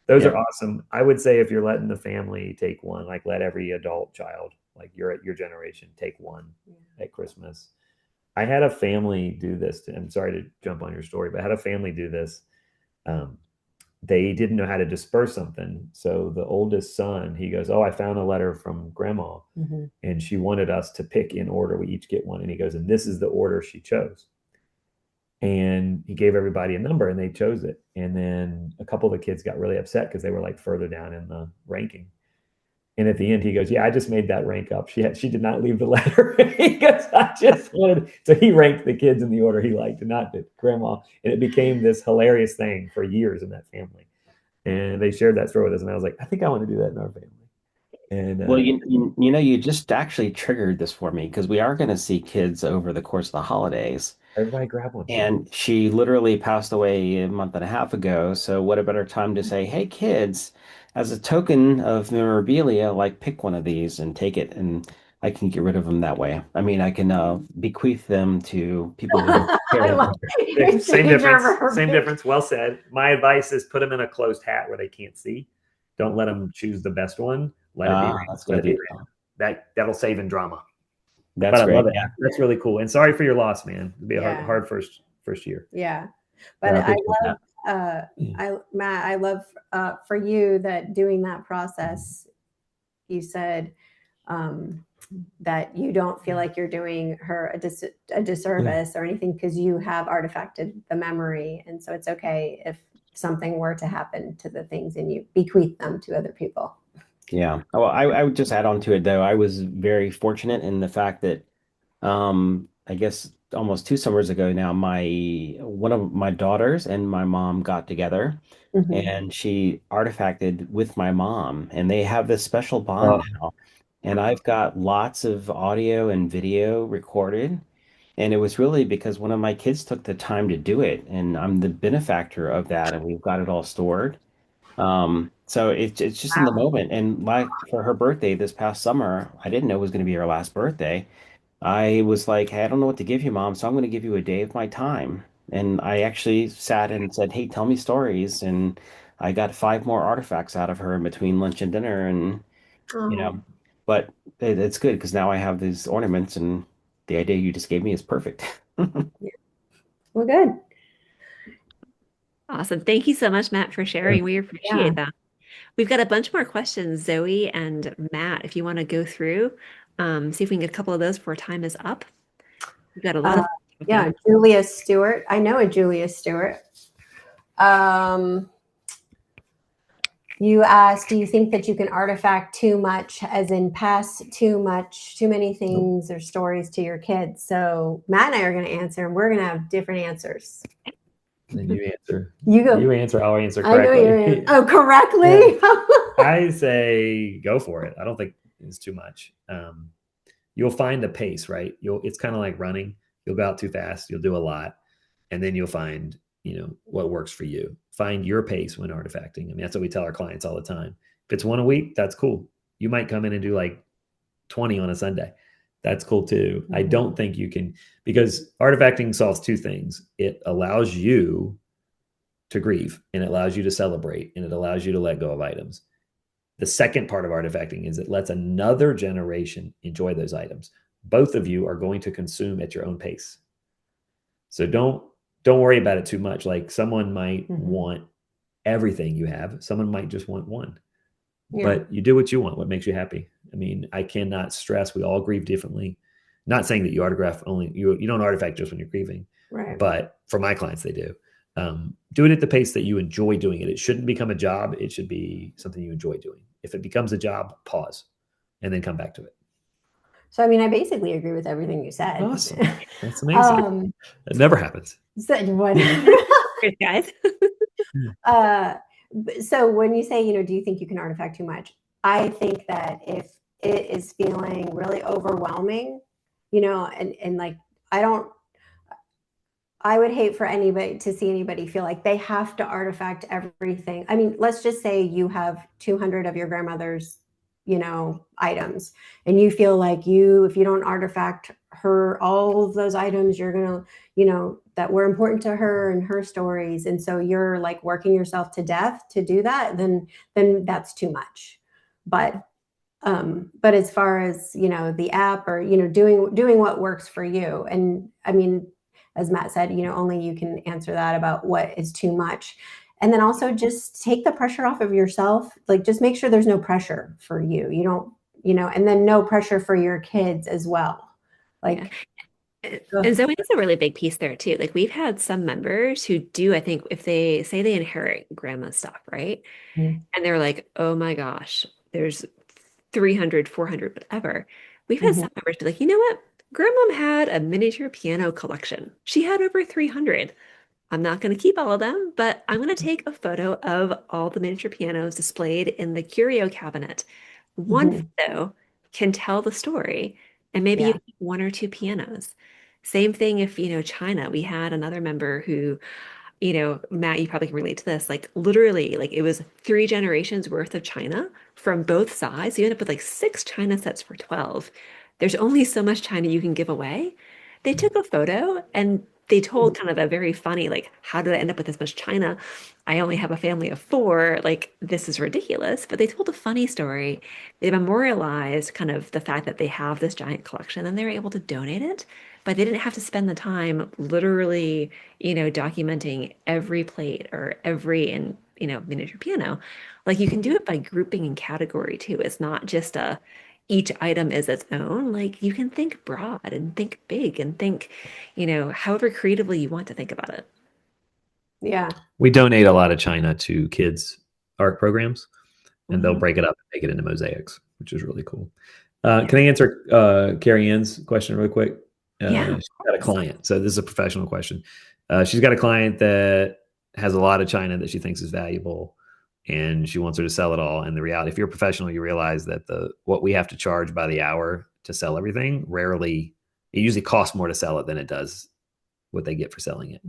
Those are
Yeah.
awesome. I would say if you're letting the family take one, like let every adult child, like your generation, take one at Christmas. I had a family do this. I'm sorry to jump on your story, but I had a family do this. Um, they didn't know how to disperse something. So the oldest son, he goes, "Oh, I found a letter from grandma, and she wanted us to pick in order. We each get one." And he goes, "And this is the order she chose." And he gave everybody a number and they chose it. And then a couple of the kids got really upset because they were like further down in the ranking. And at the end, he goes, "Yeah, I just made that rank up. She did not leave the letter." He goes, "I just wanted." So he ranked the kids in the order he liked, and not the grandma. And it became this hilarious thing for years in that family. And they shared that story with us, and I was like, "I think I want to do that in our family." And
Well, you just actually triggered this for me because we are going to see kids over the course of the holidays.
everybody grab one.
And she literally passed away a month and a half ago. So what a better time to say, hey, kids, as a token of memorabilia, like pick one of these and take it, and I can get rid of them that way. I mean, I can bequeath them to people who don't
I
care.
love
Same difference. Same difference. Well said. My advice is put them in a closed hat where they can't see. Don't let them choose the best one. Let it be.
That's a
Let
good
it be.
idea.
That'll save in drama. But
That's
I love
great.
it.
Yeah.
That's really cool. And sorry for your loss, man. It'll be a
Yeah.
hard first year.
Yeah. But
I
I
appreciate
love, Matt, I love for you that doing that process, you said that you don't feel like you're doing her a disservice or anything because you have artifacted the memory. And so it's okay if something were to happen to the things and you bequeath them to other people.
Yeah. Well, I would just add on to it though. I was very fortunate in the fact that I guess almost 2 summers ago now, my one of my daughters and my mom got together and she artifacted with my mom, and they have this special bond
Oh,
now. And I've got lots of audio and video recorded. And it was really because one of my kids took the time to do it, and I'm the benefactor of that, and we've got it all stored. So it's just in the
Wow.
moment. And like for her birthday this past summer, I didn't know it was going to be her last birthday. I was like, hey, I don't know what to give you, Mom, so I'm going to give you a day of my time. And I actually sat and said, hey, tell me stories. And I got 5 more artifacts out of her in between lunch and dinner. And, you
Oh,
know, but it's good because now I have these ornaments, and the idea you just gave me is perfect.
well, good.
Awesome. Thank you so much, Matt, for sharing. We appreciate
Yeah.
that. We've got a bunch more questions, Zoe and Matt, if you want to go through, see if we can get a couple of those before time is up. We've got a lot of
Yeah, Julia Stewart. I know a Julia Stewart. You asked, do you think that you can artifact too much, as in pass too many things or stories to your kids? So Matt and I are going to answer, and we're going to have different answers.
then you answer.
You go.
You answer. I'll answer
I know
correctly.
you're correctly.
I say go for it. I don't think it's too much. You'll find a pace, right? It's kind of like running. You'll go out too fast. You'll do a lot, and then you'll find what works for you. Find your pace when artifacting. I mean, that's what we tell our clients all the time. If it's one a week, that's cool. You might come in and do like 20 on a Sunday. That's cool too. I don't think you can, because artifacting solves two things. It allows you to grieve, and it allows you to celebrate, and it allows you to let go of items. The second part of artifacting is it lets another generation enjoy those items. Both of you are going to consume at your own pace. So don't worry about it too much. Like someone might want everything you have. Someone might just want one.
Yeah.
But you do what you want, what makes you happy. I mean, I cannot stress we all grieve differently. Not saying that you autograph only, you don't artifact just when you're grieving.
Right.
But for my clients, they do. Do it at the pace that you enjoy doing it. It shouldn't become a job. It should be something you enjoy doing. If it becomes a job, pause and then come back to it.
So, I mean, I basically agree with everything you said.
Awesome. That's amazing. It never happens.
So, what?
Great, guys.
So when you say, do you think you can artifact too much? I think that if it is feeling really overwhelming, and like, I would hate for anybody to see anybody feel like they have to artifact everything. I mean, let's just say you have 200 of your grandmother's, items, and you feel like if you don't artifact her, all of those items, you're going to, that were important to her and her stories. And so you're like working yourself to death to do that, then that's too much. But as far as, the app or, doing what works for you. And I mean, as Matt said, only you can answer that about what is too much. And then also just take the pressure off of yourself. Like, just make sure there's no pressure for you. You don't, and then no pressure for your kids as well. Like,
and Zoe is a really big piece there too. Like, we've had some members who do, I think, if they say they inherit grandma's stuff, right? And they're like, oh my gosh, there's 300, 400, whatever. We've had some members be like, you know what? Grandma had a miniature piano collection. She had over 300. I'm not going to keep all of them, but I'm going to take a photo of all the miniature pianos displayed in the curio cabinet. One photo can tell the story, and maybe you have one or two pianos. Same thing if, China. We had another member who, Matt, you probably can relate to this. Like, literally, like, it was 3 generations worth of china from both sides. You end up with like 6 china sets for 12. There's only so much china you can give away. They took a photo and they told kind of a very funny, like, how did I end up with this much china? I only have a family of 4. Like, this is ridiculous. But they told a funny story. They memorialized kind of the fact that they have this giant collection and they were able to donate it. But they didn't have to spend the time literally, documenting every plate or every miniature piano. Like, you can do it by grouping in category too. It's not just each item is its own. Like, you can think broad and think big and think, however creatively you want to think about it.
Yeah.
We donate a lot of china to kids' art programs, and they'll break it up and make it into mosaics, which is really cool. Can I answer Carrie Ann's question real quick?
Yeah.
She's got a client. So this is a professional question. She's got a client that has a lot of china that she thinks is valuable, and she wants her to sell it all. And the reality, if you're a professional, you realize that what we have to charge by the hour to sell everything, it usually costs more to sell it than it does what they get for selling it.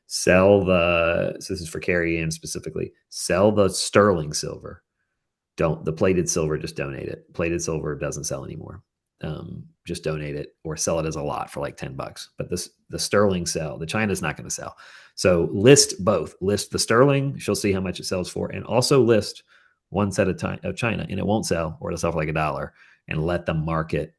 So this is for Carrie Ann specifically, sell the sterling silver. The plated silver, just donate it. Plated silver doesn't sell anymore. Just donate it or sell it as a lot for like $10. But the sterling the China's not going to sell. So list both. List the sterling. She'll see how much it sells for, and also list one set of China, and it won't sell, or it'll sell for like $1, and let the market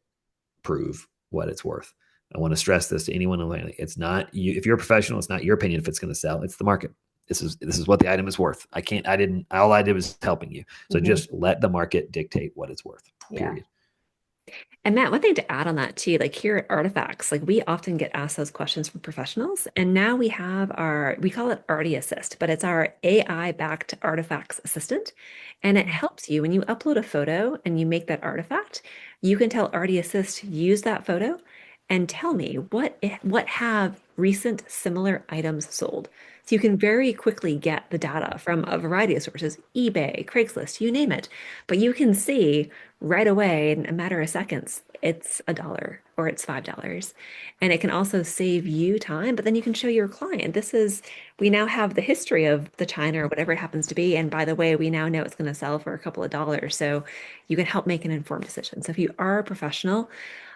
prove what it's worth. I want to stress this to anyone. It's not you. If you're a professional, it's not your opinion if it's going to sell. It's the market. This is what the item is worth. All I did was helping you. So just let the market dictate what it's worth. Period.
And Matt, one thing to add on that too, like here at Artifacts, like we often get asked those questions from professionals. And now we have we call it Artie Assist, but it's our AI-backed Artifacts assistant. And it helps you when you upload a photo and you make that artifact, you can tell Artie Assist, use that photo and tell me what have recent similar items sold. So you can very quickly get the data from a variety of sources, eBay, Craigslist, you name it. But you can see right away in a matter of seconds, it's $1 or it's $5. And it can also save you time, but then you can show your client, we now have the history of the china or whatever it happens to be. And by the way, we now know it's going to sell for a couple of dollars. So you can help make an informed decision. So if you are a professional,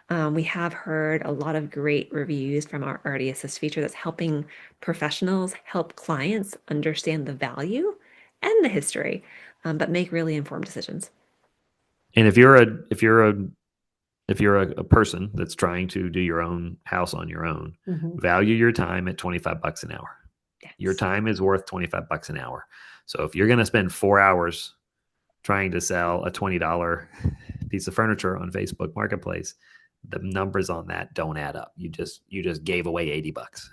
We have heard a lot of great reviews from our Already Assist feature that's helping professionals help clients understand the value and the history, but make really informed decisions.
And if you're a person that's trying to do your own house on your own, value your time at $25 an hour.
Yes.
Your time is worth $25 an hour. So if you're going to spend 4 hours trying to sell a $20 piece of furniture on Facebook Marketplace, the numbers on that don't add up. You just gave away $80.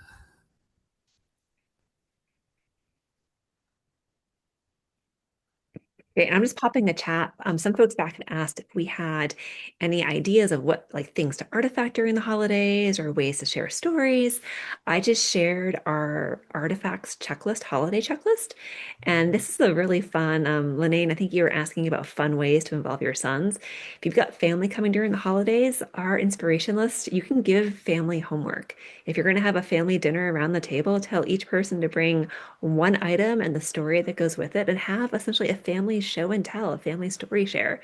Great. I'm just popping the chat. Some folks back had asked if we had any ideas of what like things to artifact during the holidays or ways to share stories. I just shared our Artifacts checklist, holiday checklist. And this is a really fun, Lene, I think you were asking about fun ways to involve your sons. If you've got family coming during the holidays, our inspiration list, you can give family homework. If you're going to have a family dinner around the table, tell each person to bring one item and the story that goes with it and have essentially a family show and tell, a family story share.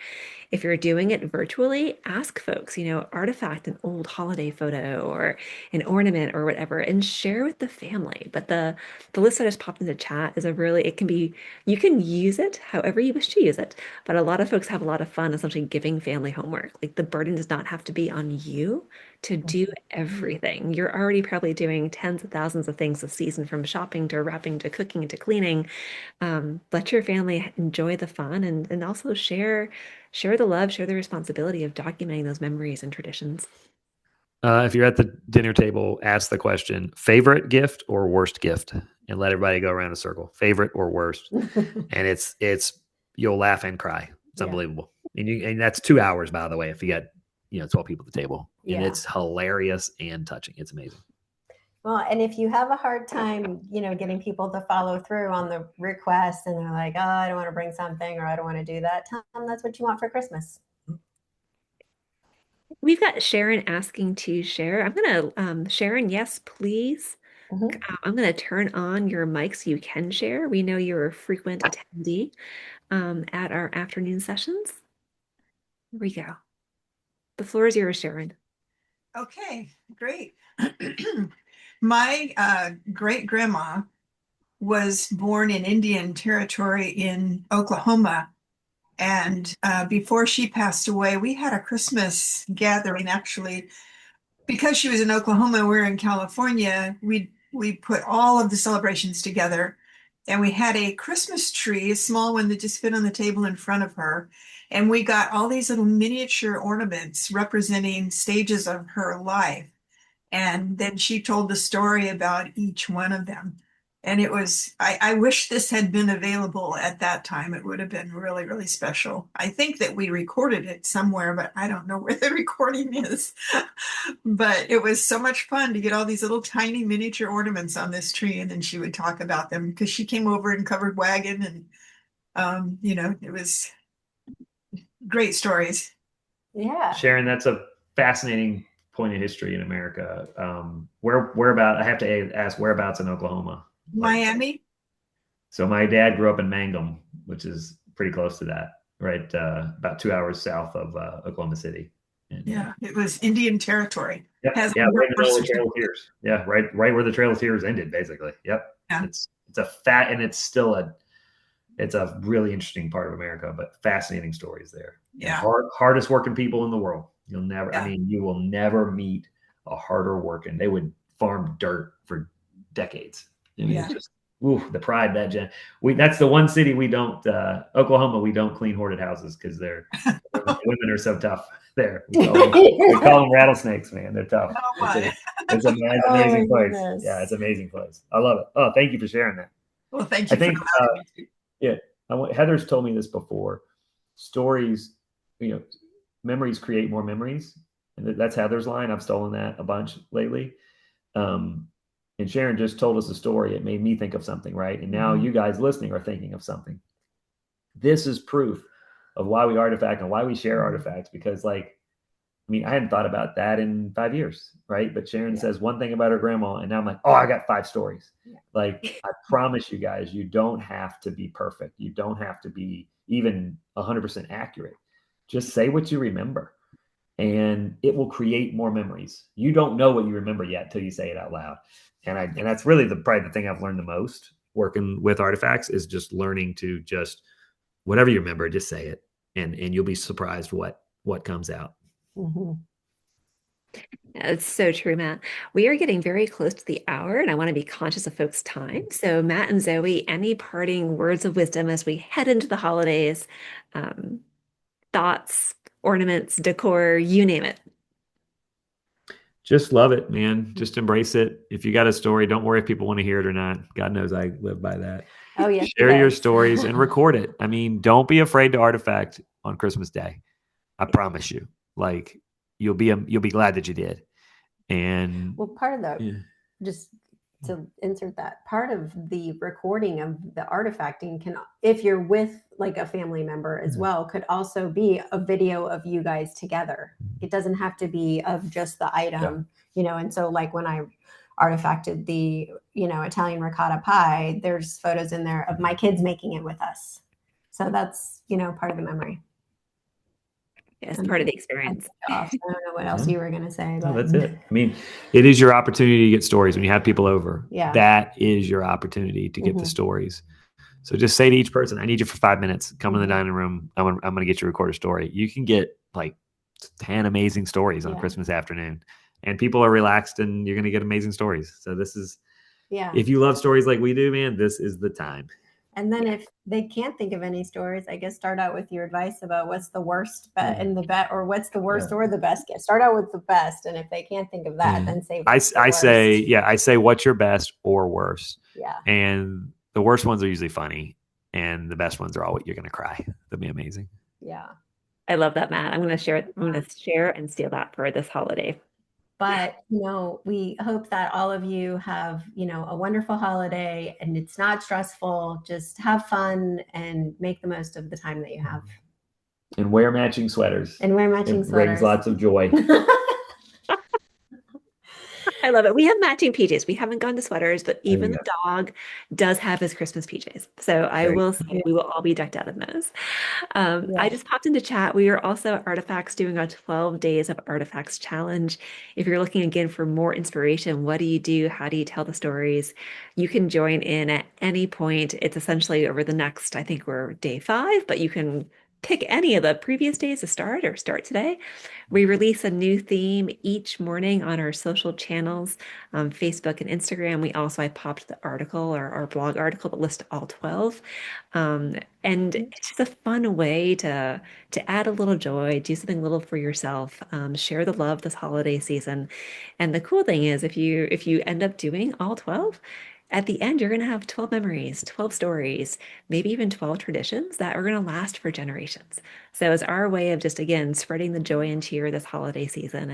If you're doing it virtually, ask folks, artifact an old holiday photo or an ornament or whatever and share with the family. But the list that I just popped in the chat is it can be, you can use it however you wish to use it. But a lot of folks have a lot of fun essentially giving family homework. Like the burden does not have to be on you to do everything. You're already probably doing tens of thousands of things this season, from shopping to wrapping to cooking to cleaning. Let your family enjoy the fun and also share the love, share the responsibility of documenting those memories and traditions.
If you're at the dinner table, ask the question, favorite gift or worst gift, and let everybody go around a circle, favorite or worst. And it's you'll laugh and cry. It's unbelievable. And that's 2 hours, by the way, if you got 12 people at the table. And it's hilarious and touching. It's amazing.
Well, and if you have a hard time, getting people to follow through on the request and they're like, oh, I don't want to bring something or I don't want to do that, tell them that's what you want for Christmas.
We've got Sharon asking to share. I'm going to, Sharon, yes, please. I'm going to turn on your mic so you can share. We know you're a frequent attendee at our afternoon sessions. Here we go. The floor is yours, Sharon.
Okay, great. My great grandma was born in Indian Territory in Oklahoma. And before she passed away, we had a Christmas gathering. Actually, because she was in Oklahoma and we're in California, we put all of the celebrations together. And we had a Christmas tree, a small one that just fit on the table in front of her. And we got all these little miniature ornaments representing stages of her life. And then she told the story about each one of them. And it was, I wish this had been available at that time. It would have been really, really special. I think that we recorded it somewhere, but I don't know where the recording is. But it was so much fun to get all these little tiny miniature ornaments on this tree. And then she would talk about them because she came over in covered wagon and, it was great stories.
Yeah.
Sharon, that's a fascinating point of history in America. Whereabouts? I have to ask, whereabouts in Oklahoma?
Miami.
So my dad grew up in Mangum, which is pretty close to that, right? About 2 hours south of Oklahoma City. And,
it was Indian Territory.
Yep. Right in the middle of the Trail of Tears. Yeah, right where the Trail of Tears ended, basically. Yep. Yeah. It's a fat, and it's still it's a really interesting part of America, but fascinating stories there.
Yeah.
Hardest working people in the world. You'll never, you will never meet a harder working. They would farm dirt for decades. It's just, the pride that's the one city we don't, Oklahoma, we don't clean hoarded houses because the women are so tough there. We call them rattlesnakes, man. They're tough. It's an amazing place. Goodness. Yeah, it's an amazing place. I love it. Oh, thank you for sharing that.
Well, thank you. I think,
Heather's told me this before. Stories, memories create more memories. And that's Heather's line. I've stolen that a bunch lately. And Sharon just told us a story. It made me think of something, right? And now you guys listening are thinking of something. This is proof of why we artifact and why we share artifacts, because I hadn't thought about that in 5 years, right? But Sharon says one thing about her grandma, and now I'm like, oh, I got 5 stories. I promise you guys, you don't have to be perfect. You don't have to be even 100% accurate. Just say what you remember. and it will create more memories. You don't know what you remember yet till you say it out loud. And that's really probably the thing I've learned the most working with artifacts is just learning to just whatever you remember, just say it, and you'll be surprised what comes out.
Mm-hmm.
It's so true, Matt. We are getting very close to the hour, and I want to be conscious of folks' time. So, Matt and Zoe, any parting words of wisdom as we head into the holidays? Um, Thoughts, ornaments, decor, you name it.
Just love it, man. Just embrace it. If you got a story, don't worry if people want to hear it or not. God knows I live by that.
Oh, yes.
Share your stories and record it. I mean, don't be afraid to artifact on Christmas Day. I promise you. Like you'll be glad that you did. And
well, part of the just to insert that, part of the recording of the artifacting can, if you're with like a family member as well, could also be a video of you guys together. It doesn't have to be of just the item, and so like when I artifacted the, Italian ricotta pie, there's photos in there of my kids making it with us. So that's, part of the memory.
It's part of the experience.
I don't know what else you were going to say.
But that's it. I mean, it is your opportunity to get stories when you have people over.
Yeah.
That is your opportunity to get the stories. So just say to each person, I need you for 5 minutes. Come in the dining room. I'm going to get you to record a story. You can get like 10 amazing stories on Christmas afternoon. And people are relaxed and you're going to get amazing stories. So this is, if you love stories like we do, man, this is the time.
And then if they can't think of any stories, I guess start out with your advice about what's the worst bet and the bet, or what's the worst or the best gift. Start out with the best. And if they can't think of that, then say,
I say, what's your best or worst?
Yeah.
And the worst ones are usually funny. And the best ones are all you're going to cry. They'll be amazing.
Yeah.
I love that, Matt. I'm going to share and steal that for this holiday.
But, we hope that all of you have, a wonderful holiday, and it's not stressful. Just have fun and make the most of the time that you have.
And wear matching sweaters.
It
brings lots of joy.
I love it. We have matching PJs. We haven't gone to sweaters, but even the dog does have his Christmas PJs. So I will say we will all be decked out in those. I just popped into chat. We are also at Artifacts doing a 12 Days of Artifacts challenge. If you're looking again for more inspiration, what do you do? How do you tell the stories? You can join in at any point. It's essentially over the next, I think we're day 5, but you can pick any of the previous days to start or start today. We release a new theme each morning on our social channels, Facebook and Instagram. I popped the article or our blog article that lists all 12. And it's just a fun way to add a little joy, do something little for yourself, share the love this holiday season. And the cool thing is if you end up doing all 12, at the end, you're going to have 12 memories, 12 stories, maybe even 12 traditions that are going to last for generations. So it's our way of just, again, spreading the joy and cheer this holiday season.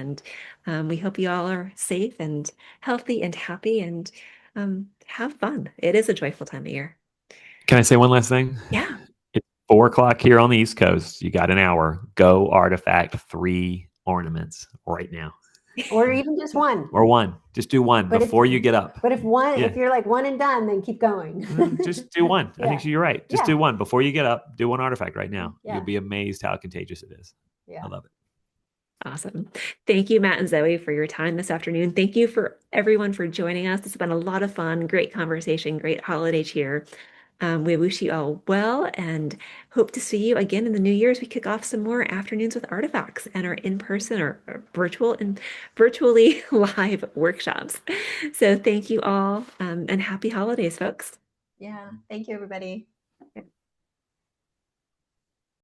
And we hope you all are safe and healthy and happy and have fun. It is a joyful time of year.
Can I say one last thing?
Yeah.
It's 4:00 here on the East Coast. You got an hour. Go artifact 3 ornaments right now.
Or even just one.
Or one. Just do one before you get up.
But if you're like one and done, then keep going.
Just do one. I think you're right. Just do one before you get up. Do one artifact right now. You'll be amazed how contagious it is.
Yeah.
I love it.
Awesome. Thank you, Matt and Zoe, for your time this afternoon. Thank you for everyone for joining us. It's been a lot of fun, great conversation, great holiday cheer. We wish you all well and hope to see you again in the new year as we kick off some more afternoons with artifacts and our in-person or virtually live workshops. So thank you all and happy holidays, folks.
Yeah. Thank you, everybody.